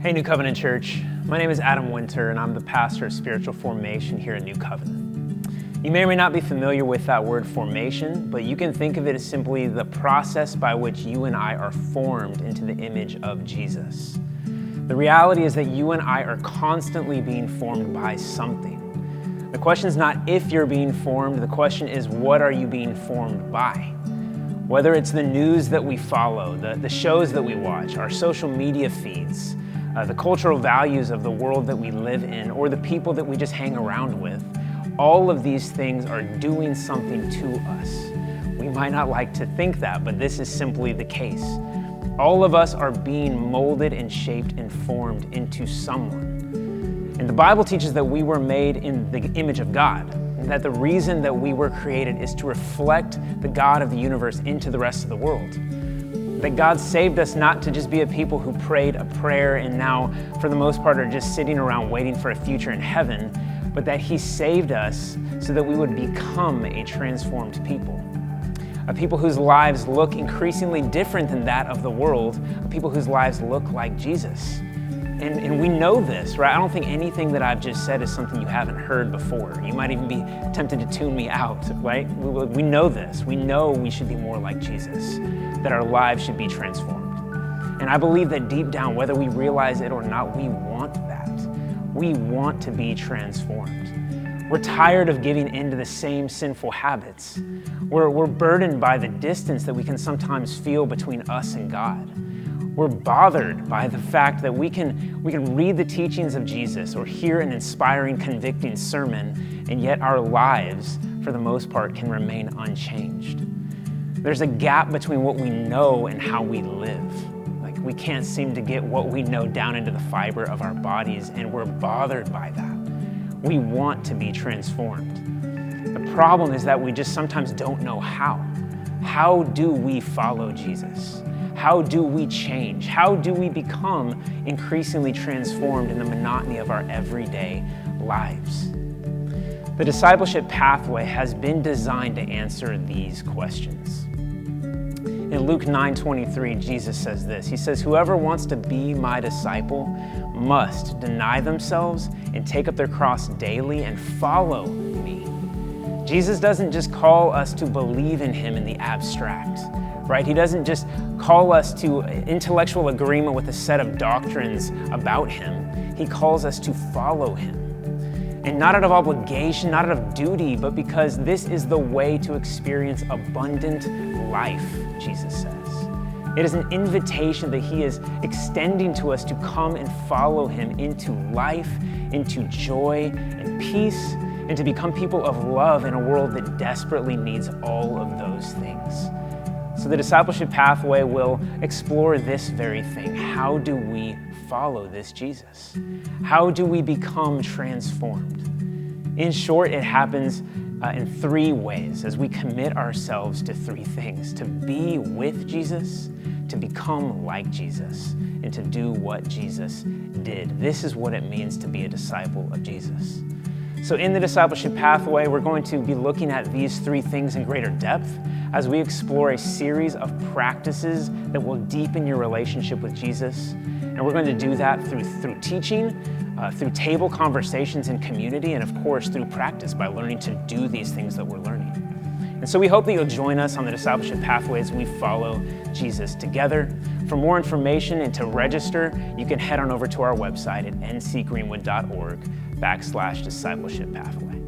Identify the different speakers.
Speaker 1: Hey, New Covenant Church. My name is Adam Winter, and I'm the pastor of spiritual formation here at New Covenant. You may or may not be familiar with that word formation, but you can think of it as simply the process by which you and I are formed into the image of Jesus. The reality is that you and I are constantly being formed by something. The question is not if you're being formed, the question is what are you being formed by? Whether it's the news that we follow, the shows that we watch, our social media feeds, the cultural values of the world that we live in, or the people that we just hang around with, all of these things are doing something to us. We might not like to think that, but this is simply the case. All of us are being molded and shaped and formed into someone. And the Bible teaches that we were made in the image of God, and that the reason that we were created is to reflect the God of the universe into the rest of the world. That God saved us not to just be a people who prayed a prayer and now, for the most part, are just sitting around waiting for a future in heaven, but that He saved us so that we would become a transformed people. A people whose lives look increasingly different than that of the world, a people whose lives look like Jesus. And we know this, right? I don't think anything that I've just said is something you haven't heard before. You might even be tempted to tune me out, right? We know this. We know we should be more like Jesus, that our lives should be transformed. And I believe that deep down, whether we realize it or not, we want that. We want to be transformed. We're tired of giving into the same sinful habits. We're burdened by the distance that we can sometimes feel between us and God. We're bothered by the fact that we can read the teachings of Jesus or hear an inspiring, convicting sermon, and yet our lives, for the most part, can remain unchanged. There's a gap between what we know and how we live. Like, we can't seem to get what we know down into the fiber of our bodies, and we're bothered by that. We want to be transformed. The problem is that we just sometimes don't know how. How do we follow Jesus? How do we change? How do we become increasingly transformed in the monotony of our everyday lives? The Discipleship Pathway has been designed to answer these questions. In Luke 9:23, Jesus says this. He says, "Whoever wants to be my disciple must deny themselves and take up their cross daily and follow me." Jesus doesn't just call us to believe in Him in the abstract, right? He doesn't just call us to intellectual agreement with a set of doctrines about Him. He calls us to follow Him. And not out of obligation, not out of duty, but because this is the way to experience abundant life, Jesus says. It is an invitation that He is extending to us to come and follow Him into life, into joy and peace, and to become people of love in a world that desperately needs all of those things. So the Discipleship Pathway will explore this very thing. How do we follow this Jesus? How do we become transformed? In short, it happens in three ways as we commit ourselves to three things: to be with Jesus, to become like Jesus, and to do what Jesus did. This is what it means to be a disciple of Jesus. So in the Discipleship Pathway, we're going to be looking at these three things in greater depth as we explore a series of practices that will deepen your relationship with Jesus. And we're going to do that through teaching, through table conversations in community, and of course through practice by learning to do these things that we're learning. And so we hope that you'll join us on the Discipleship Pathway as we follow Jesus together. For more information and to register, you can head on over to our website at ncgreenwood.org/discipleship pathway.